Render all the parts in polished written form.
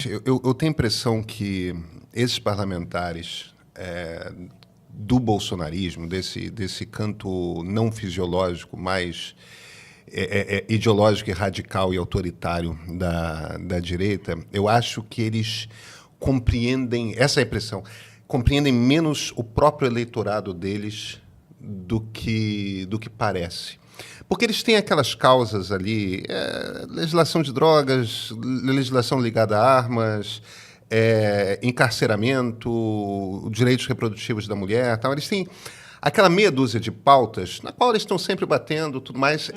Eu tenho a impressão que esses parlamentares do bolsonarismo, desse canto não fisiológico, mais ideológico e radical e autoritário da direita, eu acho que eles compreendem, essa é a impressão, compreendem menos o próprio eleitorado deles do que parece. Porque eles têm aquelas causas ali, legislação de drogas, legislação ligada a armas, encarceramento, direitos reprodutivos da mulher, tal. Eles têm aquela meia dúzia de pautas na qual eles estão sempre batendo, tudo mais.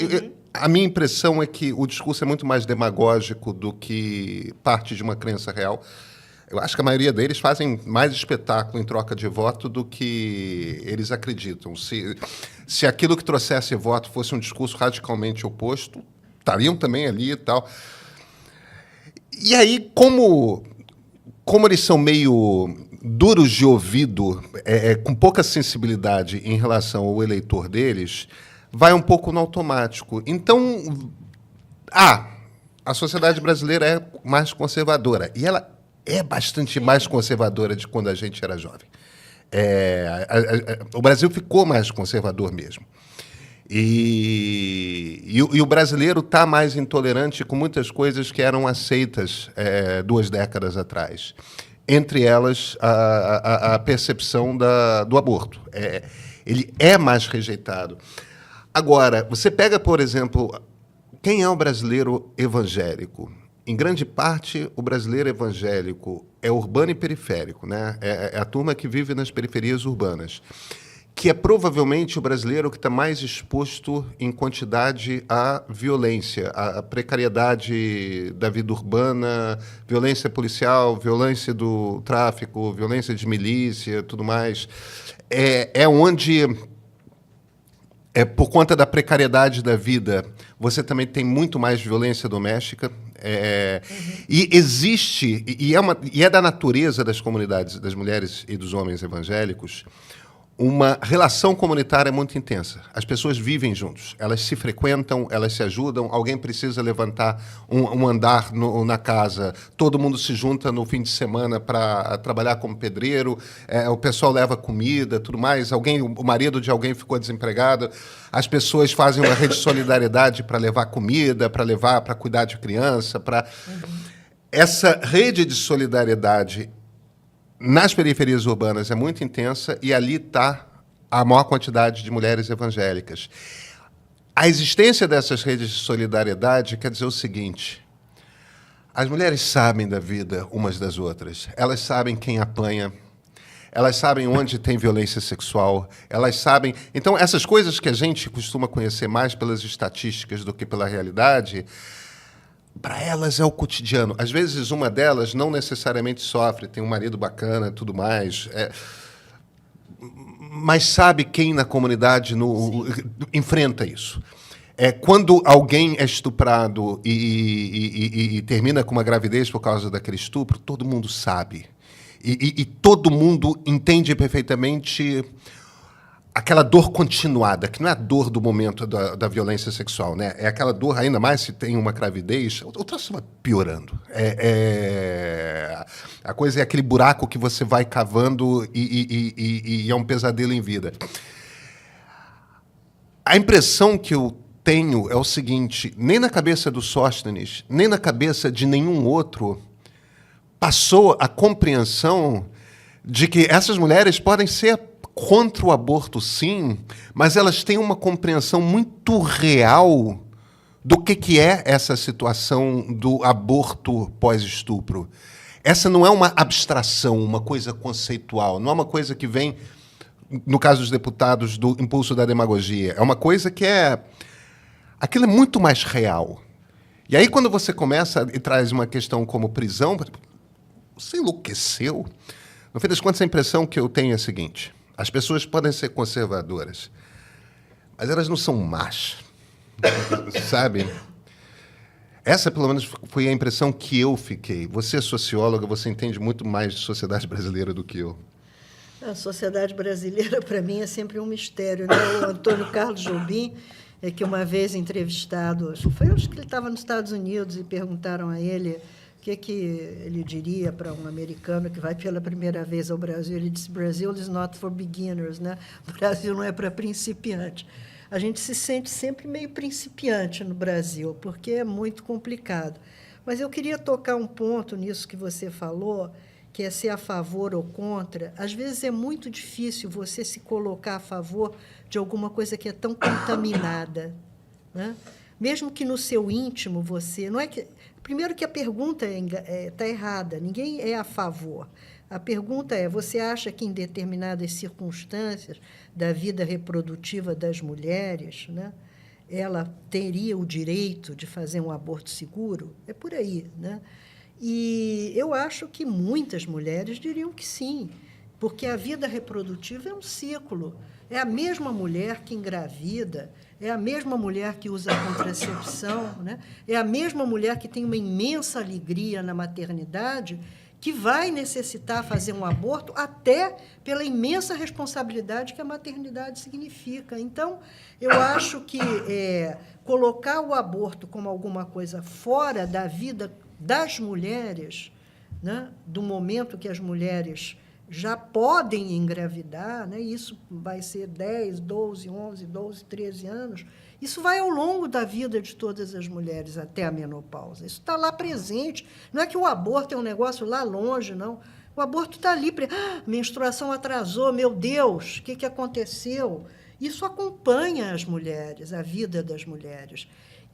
A minha impressão é que o discurso é muito mais demagógico do que parte de uma crença real. Eu acho que a maioria deles fazem mais espetáculo em troca de voto do que eles acreditam. Se aquilo que trouxesse voto fosse um discurso radicalmente oposto, estariam também ali e tal. E aí, como eles são meio duros de ouvido, com pouca sensibilidade em relação ao eleitor deles, vai um pouco no automático. Então, a sociedade brasileira é mais conservadora. E ela é bastante mais conservadora de quando a gente era jovem. O Brasil ficou mais conservador mesmo. E o brasileiro está mais intolerante com muitas coisas que eram aceitas 2 décadas atrás. Entre elas, a percepção do aborto. Ele é mais rejeitado. Agora, você pega, por exemplo, quem é o brasileiro evangélico? Em grande parte, o brasileiro evangélico é urbano e periférico, né? É a turma que vive nas periferias urbanas, que é provavelmente o brasileiro que está mais exposto em quantidade à violência, à precariedade da vida urbana, violência policial, violência do tráfico, violência de milícia, tudo mais. Onde, por conta da precariedade da vida, você também tem muito mais violência doméstica. E existe, e é da natureza das comunidades, das mulheres e dos homens evangélicos, uma relação comunitária muito intensa. As pessoas vivem juntos, elas se frequentam, elas se ajudam, alguém precisa levantar um andar na casa, todo mundo se junta no fim de semana para trabalhar como pedreiro, o pessoal leva comida, tudo mais, o marido de alguém ficou desempregado, as pessoas fazem uma rede de solidariedade para levar comida, para cuidar de criança, Essa rede de solidariedade nas periferias urbanas é muito intensa e ali está a maior quantidade de mulheres evangélicas. A existência dessas redes de solidariedade quer dizer o seguinte: as mulheres sabem da vida umas das outras, elas sabem quem apanha, elas sabem onde tem violência sexual, elas sabem... Então, essas coisas que a gente costuma conhecer mais pelas estatísticas do que pela realidade, para elas é o cotidiano. Às vezes, uma delas não necessariamente sofre, tem um marido bacana e tudo mais, mas sabe quem na comunidade enfrenta isso. Quando alguém é estuprado e termina com uma gravidez por causa daquele estupro, todo mundo sabe. E todo mundo entende perfeitamente aquela dor continuada, que não é a dor do momento da violência sexual, né? É aquela dor, ainda mais se tem uma gravidez, o troço vai piorando. A coisa é aquele buraco que você vai cavando e é um pesadelo em vida. A impressão que eu tenho é o seguinte: nem na cabeça do Sóstenes, nem na cabeça de nenhum outro passou a compreensão de que essas mulheres podem ser contra o aborto, sim, mas elas têm uma compreensão muito real do que é essa situação do aborto pós-estupro. Essa não é uma abstração, uma coisa conceitual, não é uma coisa que vem, no caso dos deputados, do impulso da demagogia. É uma coisa que aquilo é muito mais real. E aí, quando você começa e traz uma questão como prisão, você enlouqueceu? No fim das contas, a impressão que eu tenho é a seguinte: as pessoas podem ser conservadoras, mas elas não são más, sabe? Essa, pelo menos, foi a impressão que eu fiquei. Você é socióloga, você entende muito mais de sociedade brasileira do que eu. A sociedade brasileira, para mim, é sempre um mistério, né? O Antônio Carlos Jobim, que uma vez entrevistado, acho que ele estava nos Estados Unidos e perguntaram a ele que ele diria para um americano que vai pela primeira vez ao Brasil? Ele disse: Brazil is not for beginners, né? O Brasil não é para principiantes. A gente se sente sempre meio principiante no Brasil, porque é muito complicado. Mas eu queria tocar um ponto nisso que você falou, que é ser a favor ou contra. Às vezes é muito difícil você se colocar a favor de alguma coisa que é tão contaminada, né? Mesmo que no seu íntimo você... Não é que, primeiro que a pergunta está errada, ninguém é a favor. A pergunta é, você acha que em determinadas circunstâncias da vida reprodutiva das mulheres, né, ela teria o direito de fazer um aborto seguro? É por aí, né? E eu acho que muitas mulheres diriam que sim, porque a vida reprodutiva é um ciclo. É a mesma mulher que engravida, é a mesma mulher que usa a contracepção, né? É a mesma mulher que tem uma imensa alegria na maternidade, que vai necessitar fazer um aborto até pela imensa responsabilidade que a maternidade significa. Então, eu acho que colocar o aborto como alguma coisa fora da vida das mulheres, né, do momento que as mulheres já podem engravidar, né, isso vai ser 10, 12, 11, 12, 13 anos, isso vai ao longo da vida de todas as mulheres até a menopausa. Isso está lá presente. Não é que o aborto é um negócio lá longe, não. O aborto está ali. A menstruação atrasou, meu Deus, o que aconteceu? Isso acompanha as mulheres, a vida das mulheres.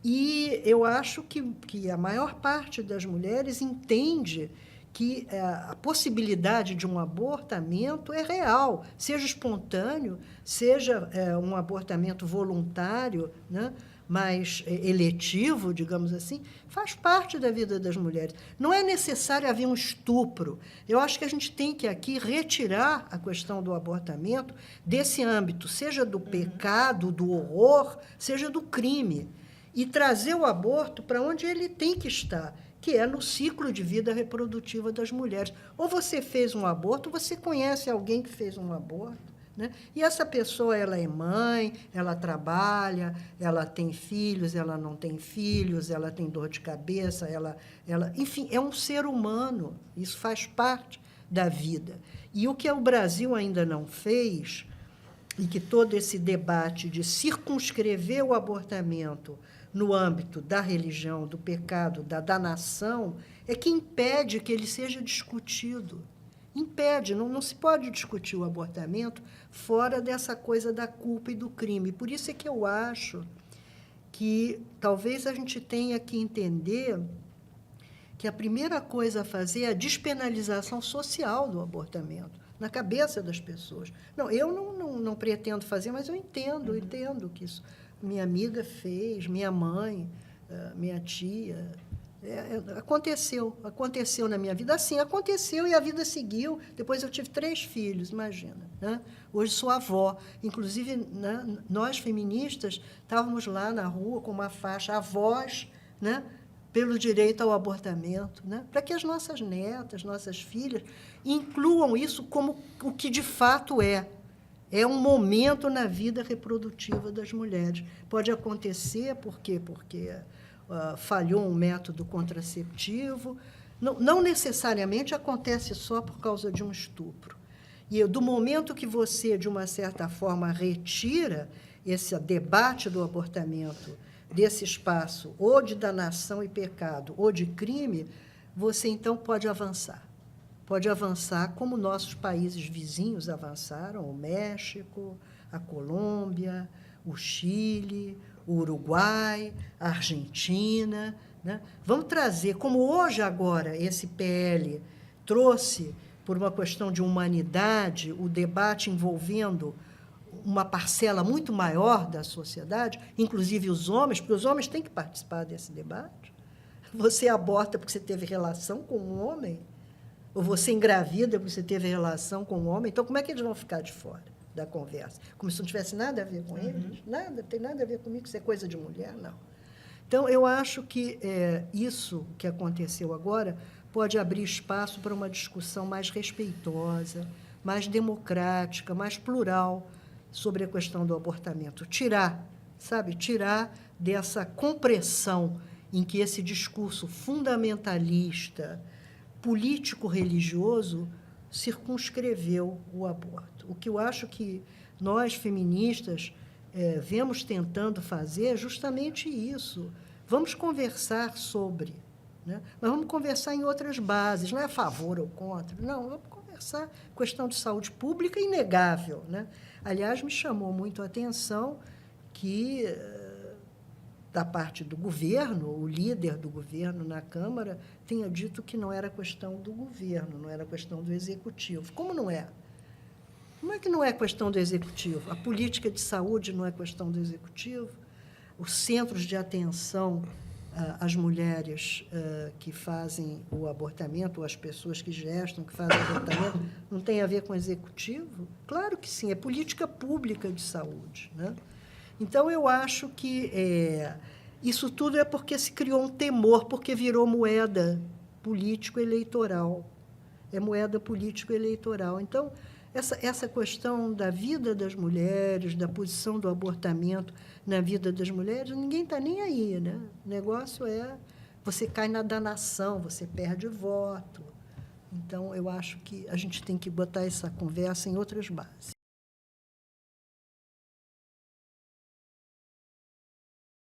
E eu acho que a maior parte das mulheres entende que a possibilidade de um abortamento é real, seja espontâneo, seja um abortamento voluntário, né, mas eletivo, digamos assim, faz parte da vida das mulheres. Não é necessário haver um estupro. Eu acho que a gente tem que aqui retirar a questão do abortamento desse âmbito, seja do pecado, do horror, seja do crime, e trazer o aborto para onde ele tem que estar, que é no ciclo de vida reprodutiva das mulheres. Ou você fez um aborto, ou você conhece alguém que fez um aborto, né? E essa pessoa, ela é mãe, ela trabalha, ela tem filhos, ela não tem filhos, ela tem dor de cabeça, enfim, é um ser humano, isso faz parte da vida. E o que o Brasil ainda não fez, e que todo esse debate de circunscrever o abortamento no âmbito da religião, do pecado, da nação, é que impede que ele seja discutido. Impede, não se pode discutir o abortamento fora dessa coisa da culpa e do crime. Por isso é que eu acho que talvez a gente tenha que entender que a primeira coisa a fazer é a despenalização social do abortamento, na cabeça das pessoas. Não, eu não pretendo fazer, mas eu entendo que isso minha amiga fez, minha mãe, minha tia. Aconteceu na minha vida. Assim, aconteceu e a vida seguiu. Depois eu tive 3 filhos, imagina, né? Hoje sou avó. Inclusive, né, nós, feministas, estávamos lá na rua com uma faixa, avós, né, pelo direito ao abortamento, né, para que as nossas netas, nossas filhas, incluam isso como o que de fato é. É um momento na vida reprodutiva das mulheres. Pode acontecer porque falhou um método contraceptivo. Não necessariamente acontece só por causa de um estupro. E do momento que você, de uma certa forma, retira esse debate do abortamento desse espaço, ou de danação e pecado, ou de crime, você, então, pode avançar. Pode avançar como nossos países vizinhos avançaram, o México, a Colômbia, o Chile, o Uruguai, a Argentina, né? Vamos trazer, como hoje, agora, esse PL trouxe, por uma questão de humanidade, o debate envolvendo uma parcela muito maior da sociedade, inclusive os homens, porque os homens têm que participar desse debate. Você aborta porque você teve relação com um homem? Ou você engravida porque você teve relação com um homem? Então, como é que eles vão ficar de fora da conversa? Como se não tivesse nada a ver com eles? Nada, tem nada a ver comigo, isso é coisa de mulher? Não. Então, eu acho que isso que aconteceu agora pode abrir espaço para uma discussão mais respeitosa, mais democrática, mais plural sobre a questão do abortamento. Tirar dessa compressão em que esse discurso fundamentalista, político-religioso, circunscreveu o aborto. O que eu acho que nós, feministas, vemos tentando fazer é justamente isso. Vamos conversar sobre, né? Mas vamos conversar em outras bases, não é a favor ou contra, não, vamos conversar questão de saúde pública inegável, né? Aliás, me chamou muito a atenção que, da parte do governo, o líder do governo na Câmara tenha dito que não era questão do governo, não era questão do executivo. Como não é? Como é que não é questão do executivo? A política de saúde não é questão do executivo? Os centros de atenção às mulheres que fazem o abortamento, ou as pessoas que gestam, que fazem o abortamento, não tem a ver com o executivo? Claro que sim, é política pública de saúde, né? Então, eu acho que isso tudo é porque se criou um temor, porque virou moeda político-eleitoral. É moeda político-eleitoral. Então, essa questão da vida das mulheres, da posição do abortamento na vida das mulheres, ninguém está nem aí, né? O negócio é você cai na danação, você perde voto. Então, eu acho que a gente tem que botar essa conversa em outras bases.